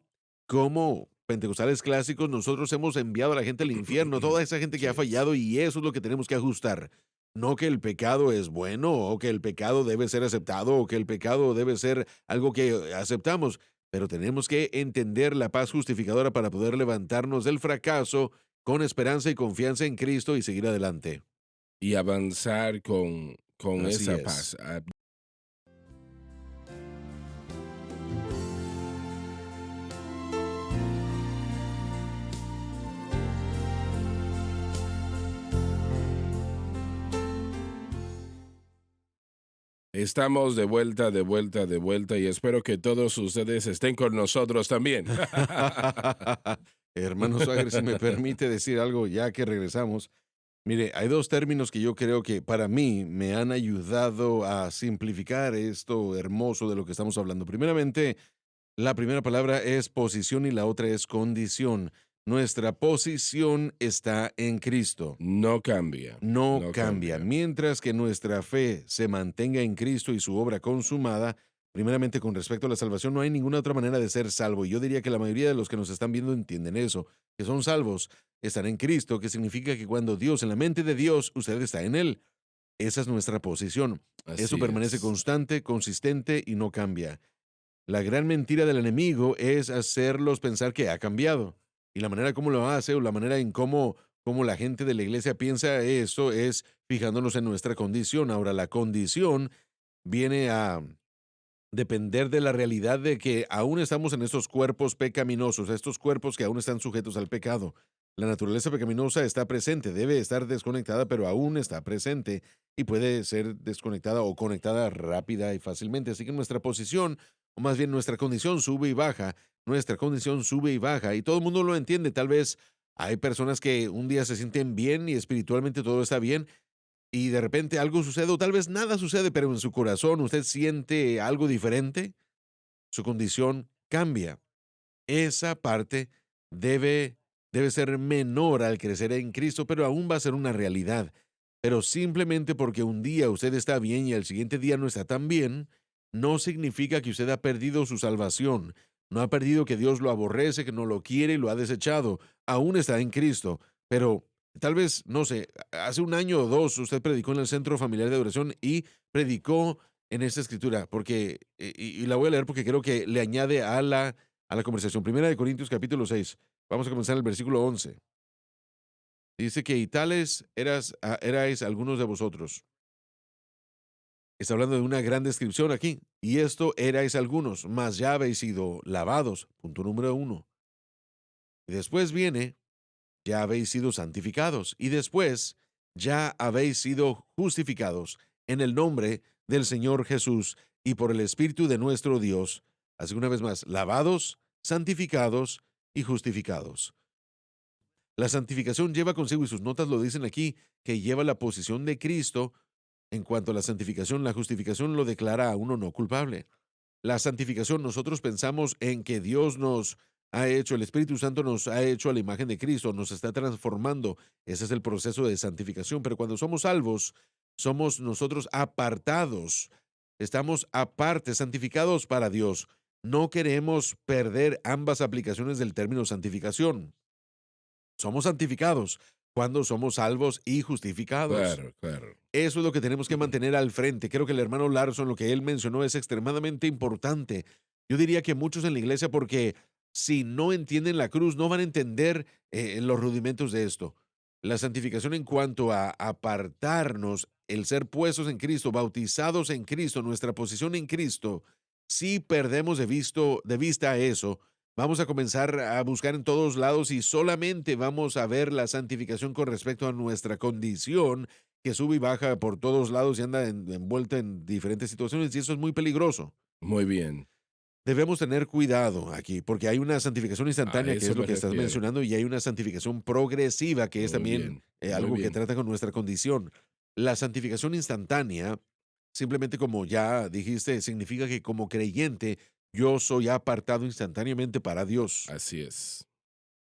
como pentecostales clásicos nosotros hemos enviado a la gente al infierno, toda esa gente que ha Sí. fallado, y eso es lo que tenemos que ajustar. No que el pecado es bueno, o que el pecado debe ser aceptado, o que el pecado debe ser algo que aceptamos, pero tenemos que entender la paz justificadora para poder levantarnos del fracaso con esperanza y confianza en Cristo y seguir adelante. Y avanzar con Así esa es. paz. Estamos de vuelta, de vuelta, de vuelta y espero que todos ustedes estén con nosotros también. Hermano Swagger, si me permite decir algo ya que regresamos. Mire, hay dos términos que yo creo que para mí me han ayudado a simplificar esto hermoso de lo que estamos hablando. Primeramente, la primera palabra es posición y la otra es condición. Nuestra posición está en Cristo. No cambia, No no cambia. cambia. Mientras que nuestra fe se mantenga en Cristo y su obra consumada, primeramente con respecto a la salvación, no hay ninguna otra manera de ser salvo. Y yo diría que la mayoría de los que nos están viendo entienden eso, que son salvos, están en Cristo, que significa que cuando Dios, en la mente de Dios, usted está en Él. Esa es nuestra posición. Eso Así permanece es. constante, consistente y no cambia. La gran mentira del enemigo es hacerlos pensar que ha cambiado. Y la manera como lo hace o la manera en cómo la gente de la iglesia piensa eso es fijándonos en nuestra condición. Ahora, la condición viene a depender de la realidad de que aún estamos en estos cuerpos pecaminosos, estos cuerpos que aún están sujetos al pecado. La naturaleza pecaminosa está presente, debe estar desconectada, pero aún está presente y puede ser desconectada o conectada rápida y fácilmente. Así que nuestra posición, o más bien nuestra condición sube y baja, nuestra condición sube y baja, y todo el mundo lo entiende. Tal vez hay personas que un día se sienten bien y espiritualmente todo está bien, y de repente algo sucede, o tal vez nada sucede, pero en su corazón usted siente algo diferente, su condición cambia. Esa parte debe, debe ser menor al crecer en Cristo, pero aún va a ser una realidad. Pero simplemente porque un día usted está bien y al siguiente día no está tan bien, no significa que usted ha perdido su salvación. No ha perdido que Dios lo aborrece, que no lo quiere y lo ha desechado. Aún está en Cristo. Pero tal vez, no sé, hace un año o dos usted predicó en el Centro Familiar de Adoración y predicó en esta escritura, porque, y la voy a leer porque creo que le añade a la conversación. Primera de Corintios capítulo 6. Vamos a comenzar en el versículo 11. Dice que y tales erais algunos de vosotros. Está hablando de una gran descripción aquí. Y esto erais algunos, mas ya habéis sido lavados. Punto número uno. Y después viene, ya habéis sido santificados. Y después, ya habéis sido justificados en el nombre del Señor Jesús y por el Espíritu de nuestro Dios. Así que una vez más, lavados, santificados y justificados. La santificación lleva consigo, y sus notas lo dicen aquí, que lleva la posición de Cristo. En cuanto a la santificación, la justificación lo declara a uno no culpable. La santificación, nosotros pensamos en que Dios nos ha hecho, el Espíritu Santo nos ha hecho a la imagen de Cristo, nos está transformando. Ese es el proceso de santificación. Pero cuando somos salvos, somos nosotros apartados. Estamos aparte, santificados para Dios. No queremos perder ambas aplicaciones del término santificación. Somos santificados cuando somos salvos y justificados. Claro, claro. Eso es lo que tenemos que mantener al frente. Creo que el hermano Larson, lo que él mencionó es extremadamente importante. Yo diría que muchos en la iglesia, porque si no entienden la cruz, no van a entender los rudimentos de esto. La santificación en cuanto a apartarnos, el ser puestos en Cristo, bautizados en Cristo, nuestra posición en Cristo, si perdemos de vista eso, vamos a comenzar a buscar en todos lados y solamente vamos a ver la santificación con respecto a nuestra condición que sube y baja por todos lados y anda envuelta en diferentes situaciones, y eso es muy peligroso. Muy bien. Debemos tener cuidado aquí, porque hay una santificación A instantánea, que eso es lo me que estás refiero. mencionando, y hay una santificación progresiva, que es Muy también bien, muy algo que bien. trata con nuestra condición. La santificación instantánea, simplemente como ya dijiste, significa que como creyente yo soy apartado instantáneamente para Dios. Así es.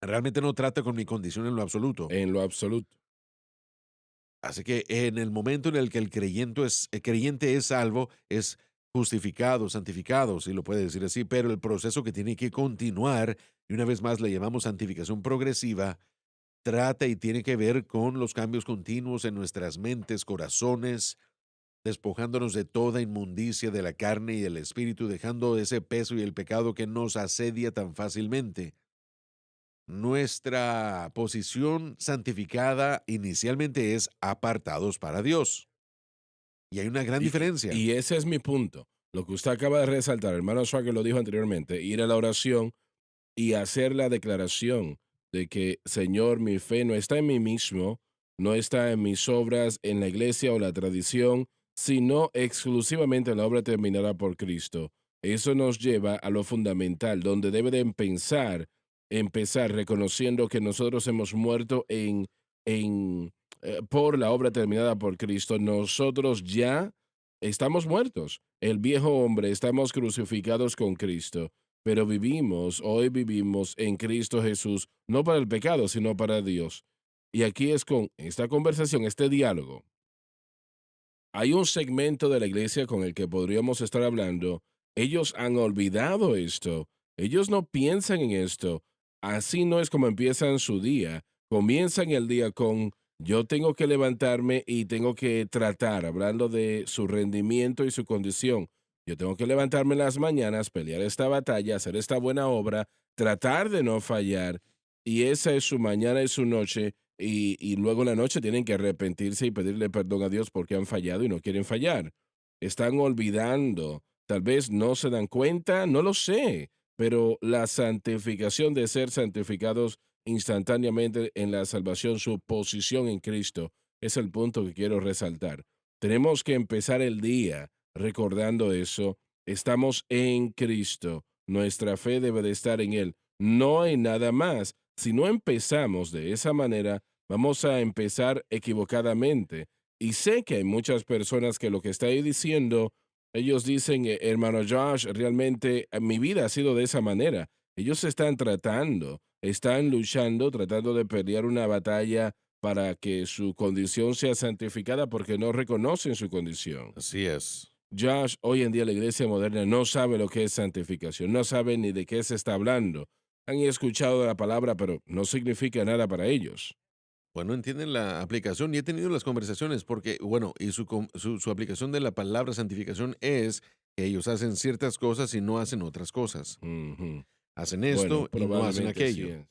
Realmente no trata con mi condición en lo absoluto. En lo absoluto. Así que en el momento en el que el creyente es salvo, es justificado, santificado, si lo puede decir así, pero el proceso que tiene que continuar, y una vez más le llamamos santificación progresiva, trata y tiene que ver con los cambios continuos en nuestras mentes, corazones, despojándonos de toda inmundicia de la carne y del espíritu, dejando ese peso y el pecado que nos asedia tan fácilmente. Nuestra posición santificada inicialmente es apartados para Dios. Y hay una gran diferencia. Y ese es mi punto. Lo que usted acaba de resaltar, hermano Schwager lo dijo anteriormente, ir a la oración y hacer la declaración de que, Señor, mi fe no está en mí mismo, no está en mis obras, en la iglesia o la tradición, sino exclusivamente la obra terminada por Cristo. Eso nos lleva a lo fundamental, donde debe de empezar reconociendo que nosotros hemos muerto por la obra terminada por Cristo. Nosotros ya estamos muertos. El viejo hombre, estamos crucificados con Cristo, pero hoy vivimos en Cristo Jesús, no para el pecado, sino para Dios. Y aquí es con esta conversación, este diálogo. Hay un segmento de la iglesia con el que podríamos estar hablando. Ellos han olvidado esto. Ellos no piensan en esto. Así no es como empiezan su día. Comienzan el día con yo tengo que levantarme y tengo que tratar, hablando de su rendimiento y su condición. Yo tengo que levantarme en las mañanas, pelear esta batalla, hacer esta buena obra, tratar de no fallar. Y esa es su mañana y su noche y luego en la noche tienen que arrepentirse y pedirle perdón a Dios porque han fallado y no quieren fallar. Están olvidando, tal vez no se dan cuenta, no lo sé, pero la santificación de ser santificados instantáneamente en la salvación, su posición en Cristo, es el punto que quiero resaltar. Tenemos que empezar el día recordando eso. Estamos en Cristo. Nuestra fe debe de estar en Él. No hay nada más. Si no empezamos de esa manera, vamos a empezar equivocadamente. Y sé que hay muchas personas que lo que está ahí diciendo, ellos dicen, hermano Josh, realmente mi vida ha sido de esa manera. Ellos están tratando, están luchando, tratando de pelear una batalla para que su condición sea santificada porque no reconocen su condición. Así es. Josh, hoy en día la iglesia moderna no sabe lo que es santificación, no sabe ni de qué se está hablando. Han escuchado la palabra, pero no significa nada para ellos. Bueno, entienden la aplicación y he tenido las conversaciones porque, bueno, y su aplicación de la palabra santificación es que ellos hacen ciertas cosas y no hacen otras cosas. Ujú. Hacen Bueno, esto y no hacen probablemente así aquello, es.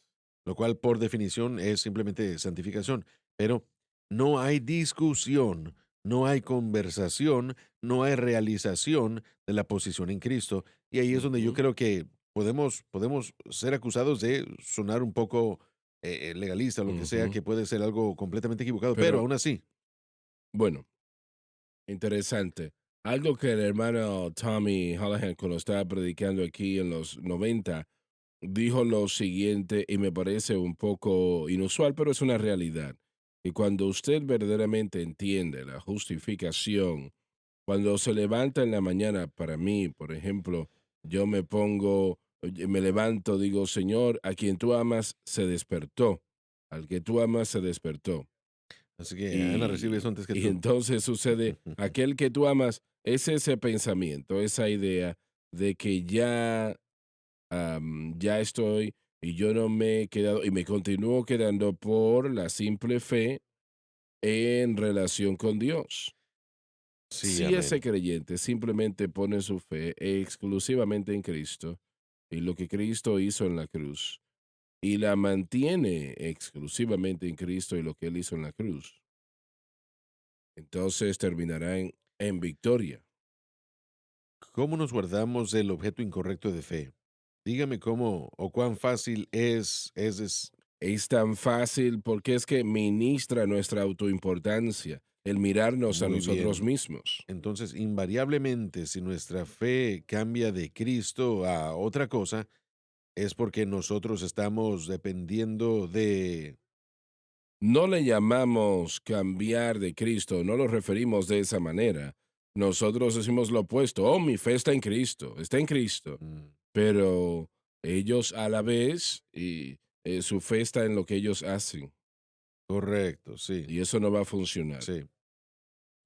lo cual por definición es simplemente santificación. Pero no hay discusión, no hay conversación, no hay realización de la posición en Cristo. Y ahí es donde yo Ujú. creo que podemos ser acusados de sonar un poco legalista o lo que sea, Ujú. que puede ser algo completamente equivocado, pero Pero aún así, bueno, interesante. Algo que el hermano Tommy Hallahan, cuando estaba predicando aquí en los 90, dijo lo siguiente y me parece un poco inusual, pero es una realidad. Y cuando usted verdaderamente entiende la justificación, cuando se levanta en la mañana, para mí, por ejemplo, yo me pongo, me levanto, digo, Señor, a quien tú amas se despertó, al que tú amas se despertó. así que Ana recibe eso Y, antes que y tú. entonces sucede, aquel que tú amas, es ese pensamiento, esa idea de que ya estoy y yo no me he quedado y me continúo quedando por la simple fe en relación con Dios. Sí, Si ese amén. creyente simplemente pone su fe exclusivamente en Cristo y lo que Cristo hizo en la cruz y la mantiene exclusivamente en Cristo y lo que Él hizo en la cruz, entonces terminará en victoria. ¿Cómo nos guardamos del objeto incorrecto de fe? Dígame cómo o cuán fácil es. Es tan fácil porque es que ministra nuestra autoimportancia, el mirarnos a Muy nosotros bien. mismos. Entonces, invariablemente, si nuestra fe cambia de Cristo a otra cosa, es porque nosotros estamos dependiendo de... No le llamamos cambiar de Cristo, no lo referimos de esa manera. Nosotros decimos lo opuesto, oh, mi fe está en Cristo, Mm, pero ellos a la vez, su fe está en lo que ellos hacen, correcto, sí, y eso no va a funcionar. sí.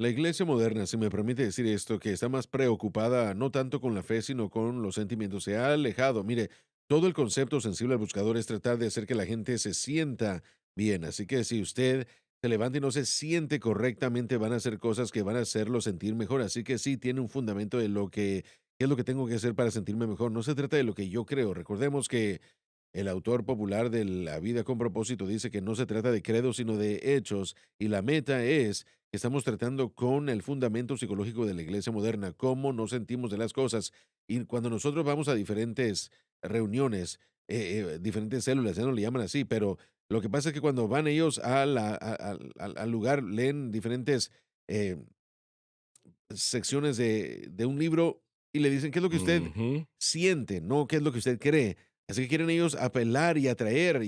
La iglesia moderna, si me permite decir esto, que está más preocupada no tanto con la fe, sino con los sentimientos, se ha alejado. Mire, todo el concepto sensible al buscador es tratar de hacer que la gente se sienta bien. Así que si usted se levanta y no se siente correctamente, van a hacer cosas que van a hacerlo sentir mejor. Así que sí, tiene un fundamento de lo que qué es lo que tengo que hacer para sentirme mejor. No se trata de lo que yo creo. Recordemos que el autor popular de La vida con propósito dice que no se trata de credos, sino de hechos, y la meta es que estamos tratando con el fundamento psicológico de la iglesia moderna, cómo nos sentimos de las cosas. Y cuando nosotros vamos a diferentes reuniones, diferentes células, ya no le llaman así, pero lo que pasa es que cuando van ellos al lugar, leen diferentes eh, secciones de un libro y le dicen qué es lo que usted Ujú. siente, no qué es lo que usted cree. Así que quieren ellos apelar y atraer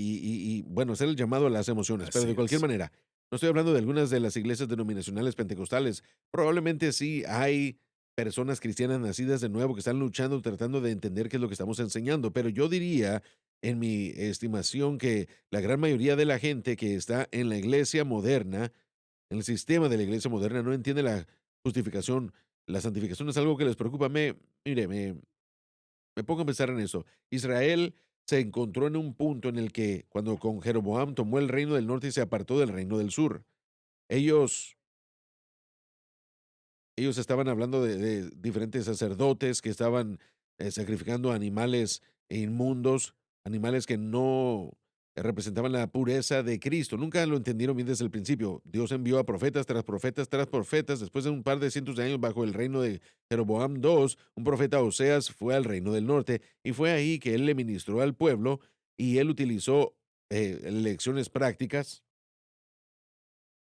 bueno, hacer el llamado a las emociones. Pero de Así cualquier es. manera, no estoy hablando de algunas de las iglesias denominacionales pentecostales. Probablemente sí hay personas cristianas nacidas de nuevo que están luchando, tratando de entender qué es lo que estamos enseñando. Pero yo diría, en mi estimación, que la gran mayoría de la gente que está en la iglesia moderna, en el sistema de la iglesia moderna, no entiende la justificación. La santificación es algo que les preocupa. Mire, me pongo a pensar en eso. Israel se encontró en un punto en el que, cuando con Jeroboam tomó el reino del norte y se apartó del reino del sur, ellos, ellos estaban hablando de diferentes sacerdotes que estaban sacrificando animales inmundos, animales que no representaban la pureza de Cristo. Nunca lo entendieron bien desde el principio. Dios envió a profetas tras profetas tras profetas. Después de un par de cientos de años bajo el reino de Jeroboam II, un profeta Oseas fue al reino del norte y fue ahí que él le ministró al pueblo y él utilizó lecciones prácticas.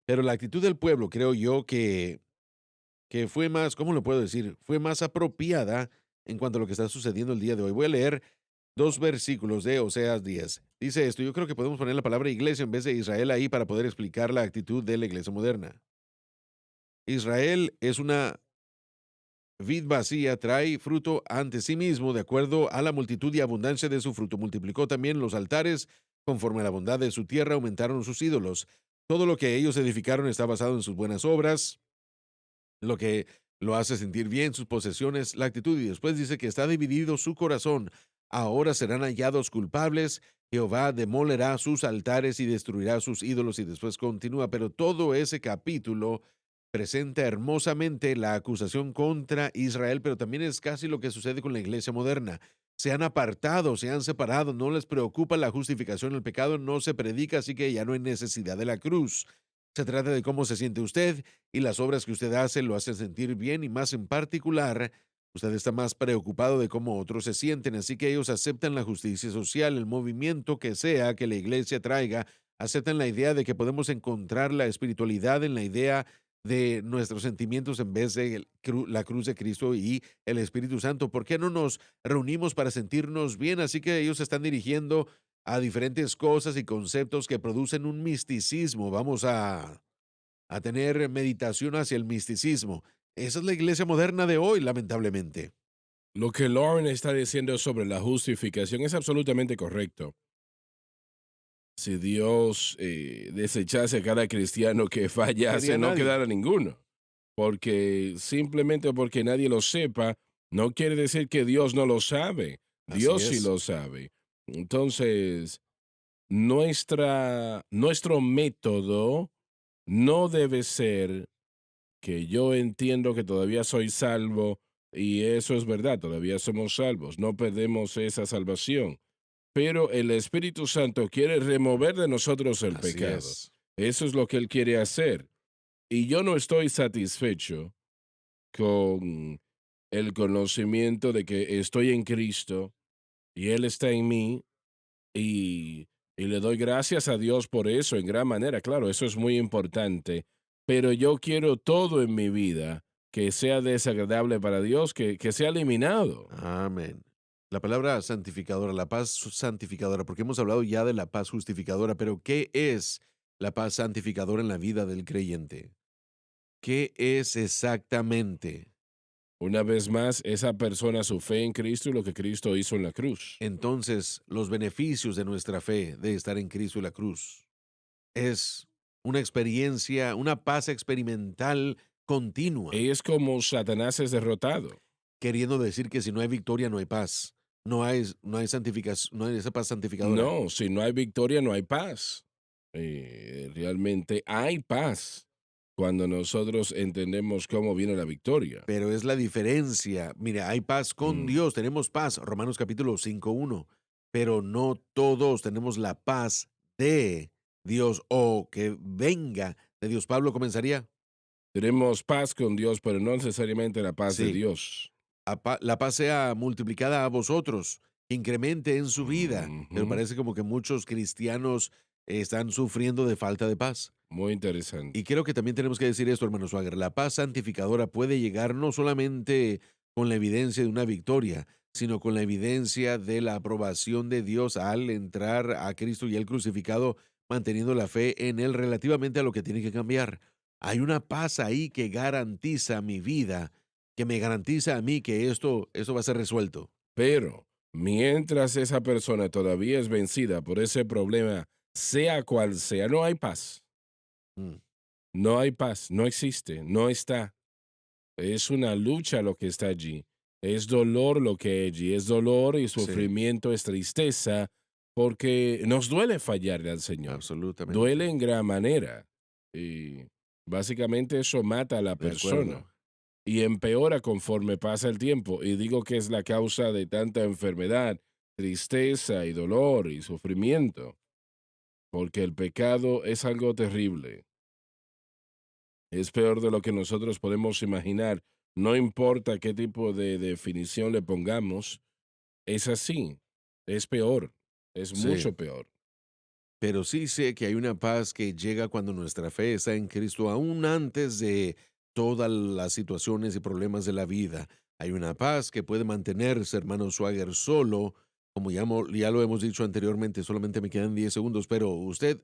Pero la actitud del pueblo, creo yo que fue más, ¿cómo lo puedo decir? Fue más apropiada en cuanto a lo que está sucediendo el día de hoy. Voy a leer 2 versículos de Oseas 10. Dice esto, yo creo que podemos poner la palabra iglesia en vez de Israel ahí para poder explicar la actitud de la iglesia moderna. Israel es una vid vacía, trae fruto ante sí mismo, de acuerdo a la multitud y abundancia de su fruto. Multiplicó también los altares, conforme a la bondad de su tierra, aumentaron sus ídolos. Todo lo que ellos edificaron está basado en sus buenas obras, lo que lo hace sentir bien, sus posesiones, la actitud. Y después dice que está dividido su corazón. Ahora serán hallados culpables. Jehová demolerá sus altares y destruirá sus ídolos. Y después continúa. Pero todo ese capítulo presenta hermosamente la acusación contra Israel, pero también es casi lo que sucede con la iglesia moderna. Se han apartado, se han separado, no les preocupa la justificación, el pecado no se predica, así que ya no hay necesidad de la cruz. Se trata de cómo se siente usted y las obras que usted hace lo hacen sentir bien y más en particular, usted está más preocupado de cómo otros se sienten, así que ellos aceptan la justicia social, el movimiento que sea que la iglesia traiga, aceptan la idea de que podemos encontrar la espiritualidad en la idea de nuestros sentimientos en vez de la cruz de Cristo y el Espíritu Santo. ¿Por qué no nos reunimos para sentirnos bien? Así que ellos se están dirigiendo a diferentes cosas y conceptos que producen un misticismo. Vamos a tener meditación hacia el misticismo. Esa es la iglesia moderna de hoy, lamentablemente. Lo que Lauren está diciendo sobre la justificación es absolutamente correcto. Si Dios desechase a cada cristiano que No fallase, quería no nadie. quedara ninguno. Porque simplemente porque nadie lo sepa, no quiere decir que Dios no lo sabe. Así Dios sí es. lo sabe. Entonces, nuestro método no debe ser que yo entiendo que todavía soy salvo y eso es verdad, todavía somos salvos, no perdemos esa salvación, pero el Espíritu Santo quiere remover de nosotros el Así pecado. es. Eso es lo que Él quiere hacer. Y yo no estoy satisfecho con el conocimiento de que estoy en Cristo y Él está en mí y, y le doy gracias a Dios por eso en gran manera. Claro, eso es muy importante, pero yo quiero todo en mi vida que sea desagradable para Dios, que sea eliminado. Amén. La palabra santificadora, la paz santificadora, porque hemos hablado ya de la paz justificadora, pero ¿qué es la paz santificadora en la vida del creyente? ¿Qué es exactamente? Una vez más, esa persona, su fe en Cristo y lo que Cristo hizo en la cruz. Entonces, los beneficios de nuestra fe, de estar en Cristo y la cruz, es una experiencia, una paz experimental continua, Es como Satanás es derrotado. queriendo decir que si no hay victoria, no hay paz. No hay santificación, no hay esa paz santificadora. No, si no hay victoria, no hay paz. Realmente hay paz cuando nosotros entendemos cómo viene la victoria. Pero es la diferencia. Mire, hay paz con Mm. Dios, tenemos paz, Romanos capítulo 5:1, pero no todos tenemos la paz de Dios o que venga de Dios. Pablo comenzaría, Tenemos paz con Dios, pero no necesariamente la paz de sí, Dios. la paz sea multiplicada a vosotros, incremente en su vida. Pero Ujú. parece como que muchos cristianos están sufriendo de falta de paz. Muy interesante. Y creo que también tenemos que decir esto, hermano Swagger. La paz santificadora puede llegar no solamente con la evidencia de una victoria, sino con la evidencia de la aprobación de Dios al entrar a Cristo y el crucificado, manteniendo la fe en Él relativamente a lo que tiene que cambiar. Hay una paz ahí que garantiza mi vida, que me garantiza a mí que esto va a ser resuelto. Pero mientras esa persona todavía es vencida por ese problema, sea cual sea, no hay paz. Mm, No hay paz, no existe, no está. Es una lucha lo que está allí. Es dolor lo que hay allí. Es dolor y sí, sufrimiento, es tristeza, porque nos duele fallarle al Señor. absolutamente. Duele en gran manera. Y básicamente eso mata a la De persona. acuerdo. Y empeora conforme pasa el tiempo. Y digo que es la causa de tanta enfermedad, tristeza y dolor y sufrimiento, porque el pecado es algo terrible. Es peor de lo que nosotros podemos imaginar. No importa qué tipo de definición le pongamos, es así. Es peor. Es Sí. mucho peor. Pero sí sé que hay una paz que llega cuando nuestra fe está en Cristo, aún antes de todas las situaciones y problemas de la vida. Hay una paz que puede mantenerse, hermano Swagger, solo, como ya lo hemos dicho anteriormente, solamente me quedan 10 segundos, pero usted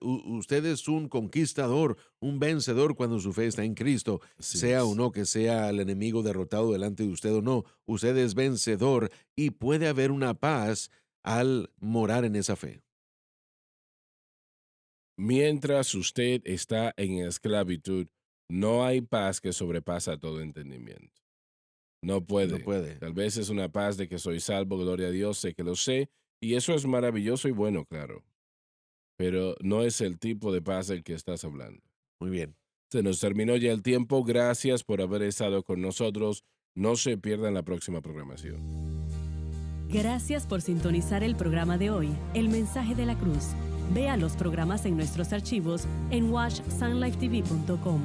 es un conquistador, un vencedor cuando su fe está en Cristo, Así sea o es. no que sea el enemigo derrotado delante de usted o no, usted es vencedor y puede haber una paz al morar en esa fe. Mientras usted está en esclavitud, no hay paz que sobrepasa todo entendimiento. No No puede. puede. Tal vez es una paz de que soy salvo, gloria a Dios, sé que lo sé, y eso es maravilloso y bueno, claro. Pero no es el tipo de paz del que estás hablando. Muy bien. Se nos terminó ya el tiempo. Gracias por haber estado con nosotros. No se pierdan la próxima programación. Gracias por sintonizar el programa de hoy, El Mensaje de la Cruz. Vea los programas en nuestros archivos en watchsunlifetv.com.